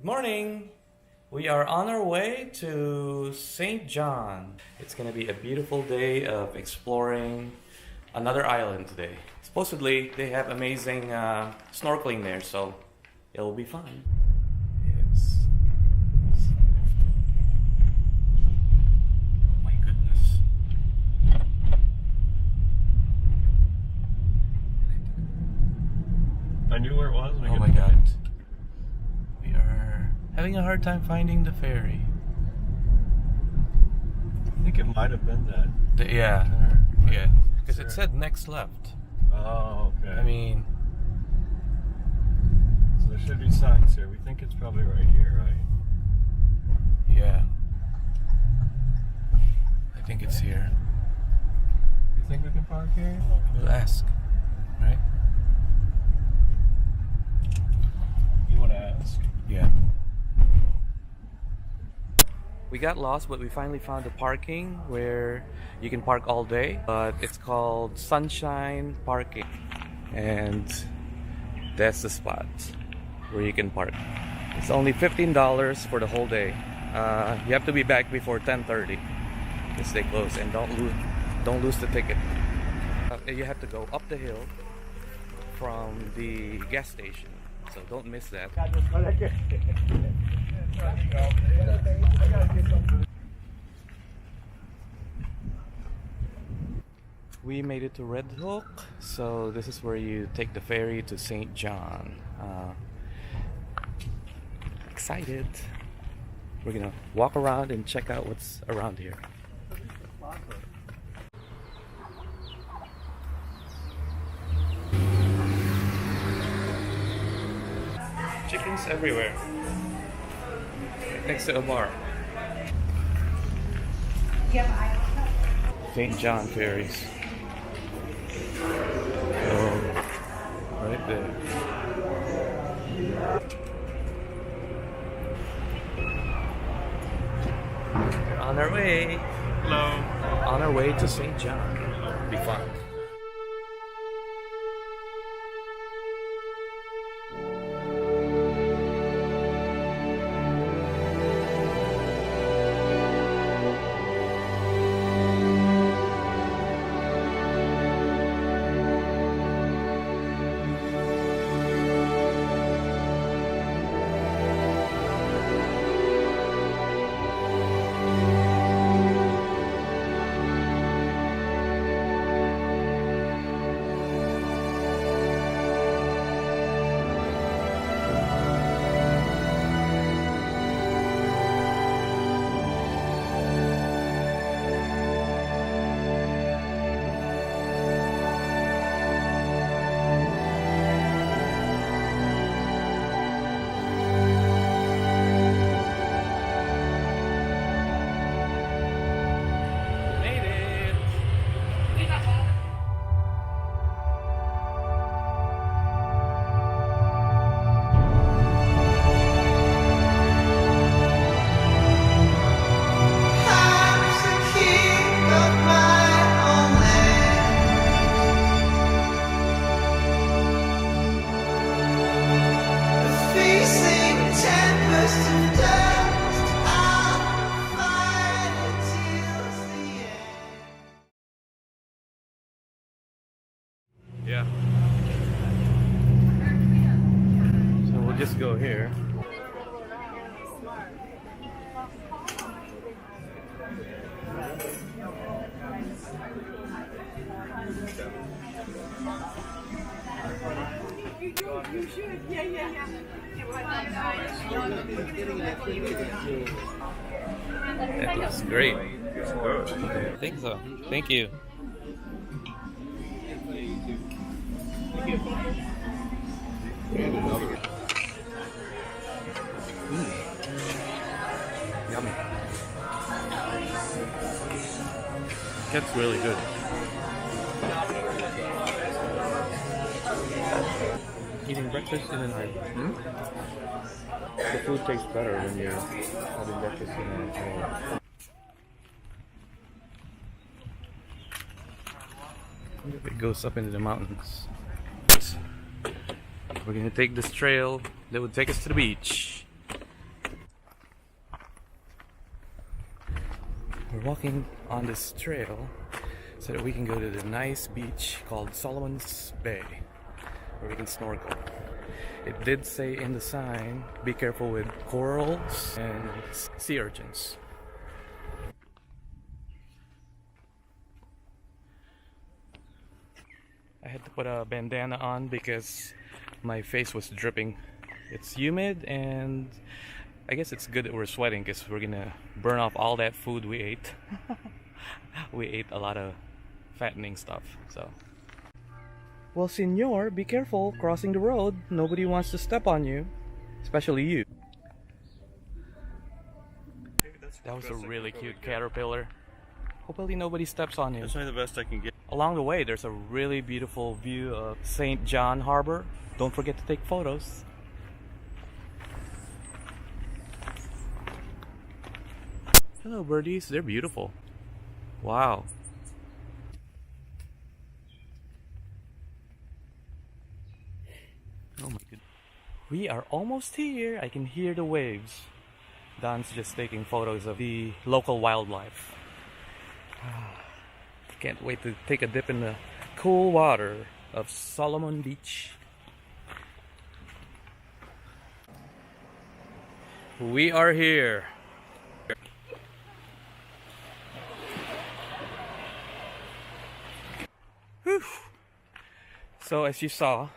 Good morning! We are on our way to St. John. It's gonna be a beautiful day of exploring another island today. Supposedly, they have amazing snorkeling there, so it'll be fun. Yes. Oh my goodness. I knew where it was. Oh my god. We are having a hard time finding the ferry. I think it might have been that. Yeah. There. Yeah. Because it said next left. Oh, okay. I mean, so there should be signs here. We think it's probably right here, right? yeah. I think it's here. You think we can park here? We'll ask. Right? You want to ask? Yeah. We got lost, but we finally found a parking where you can park all day, but it's called Sunshine Parking. And that's the spot where you can park. It's only $15 for the whole day. You have to be back before 10:30 because they close, and don't lose the ticket. You have to go up the hill from the gas station, so don't miss that. We made it to Red Hook, so this is where you take the ferry to St. John. Excited. We're gonna walk around and check out what's around here. Chickens everywhere. Next to a bar. St. John ferries. Oh, right there. We're on our way. Hello. On our way to St. John. Be fun. Yeah. So we'll just go here. You should. Yeah. That looks great. I think so. Thank you. Yummy. That's really good. Eating breakfast in an island. The food tastes better when you're having breakfast in an island. It goes up into the mountains. We're gonna take this trail that would take us to the beach. We're walking on this trail so that we can go to the nice beach called Solomon's Bay, where we can snorkel. It did say in the sign, be careful with corals and sea urchins. I had to put a bandana on because my face was dripping. It's humid, and I guess it's good that we're sweating because we're gonna burn off all that food we ate. We ate a lot of fattening stuff, so. Well, senor, be careful crossing the road. Nobody wants to step on you, especially you. That was a really cute caterpillar. Hopefully nobody steps on you. That's only the best I can get. Along the way, there's a really beautiful view of St. John Harbor. Don't forget to take photos. Hello, birdies. They're beautiful. Wow. Oh my goodness. We are almost here. I can hear the waves. Don's just taking photos of the local wildlife. Can't wait to take a dip in the cool water of Salomon Beach. We are here. Whew. So as you saw,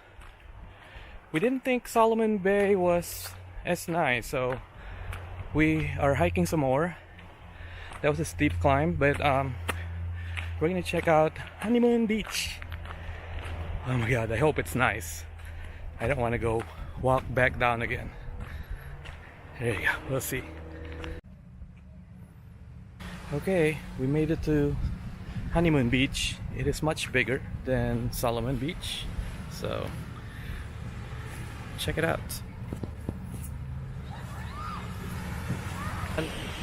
we didn't think Salomon Bay was as nice, so we are hiking some more. That was a steep climb, but we're gonna check out Honeymoon Beach. Oh my god, I hope it's nice. I don't want to go walk back down again. There you go, we'll see. Okay, we made it to Honeymoon Beach. It is much bigger than Salomon Beach, so check it out.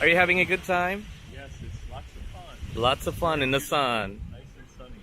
Are you having a good time? Yes, it's lots of fun. Lots of fun in the sun. Nice and sunny.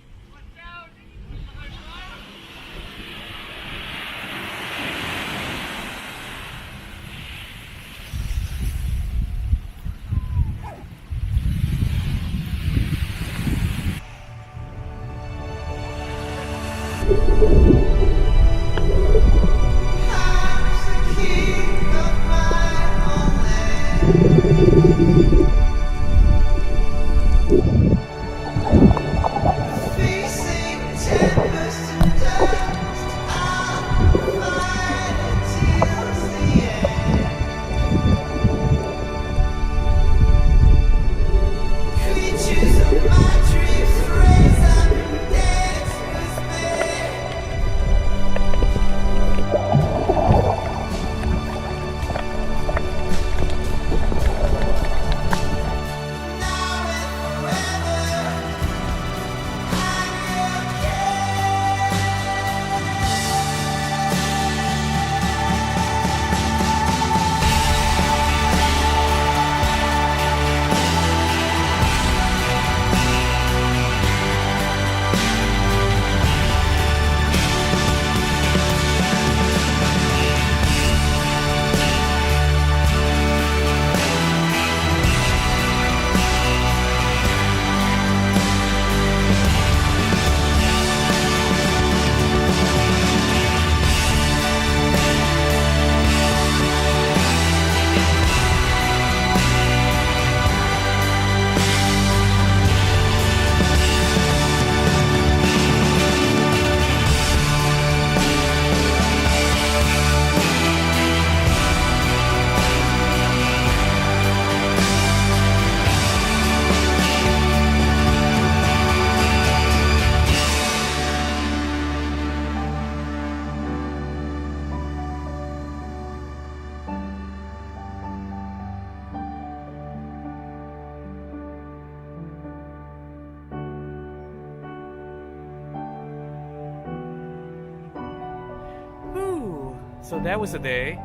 So that was the day.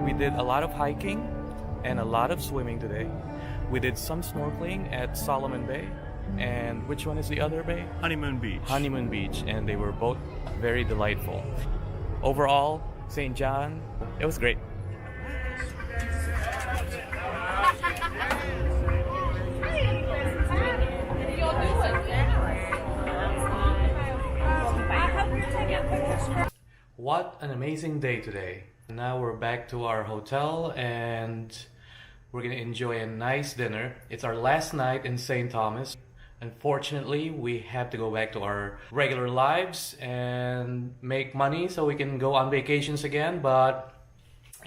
We did a lot of hiking and a lot of swimming today. We did some snorkeling at Salomon Bay. And which one is the other bay? Honeymoon Beach. Honeymoon Beach, and they were both very delightful. Overall, St. John, it was great. an amazing day today. Now we're back to our hotel and we're gonna enjoy a nice dinner. It's our last night in St. Thomas. Unfortunately, we have to go back to our regular lives and make money so we can go on vacations again. But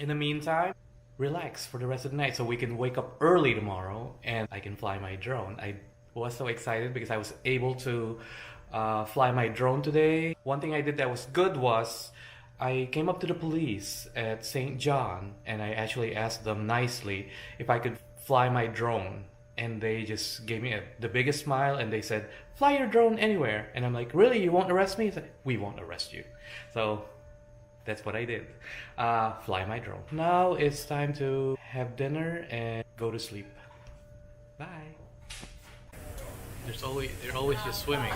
in the meantime, relax for the rest of the night so we can wake up early tomorrow and I can fly my drone. I was so excited because I was able to fly my drone today. One thing I did that was good was I came up to the police at St. John and I actually asked them nicely if I could fly my drone. And they just gave me the biggest smile and they said, fly your drone anywhere. And I'm like, really? You won't arrest me? He's like, we won't arrest you. So that's what I did. Fly my drone. Now it's time to have dinner and go to sleep. Bye. They're always just swimming.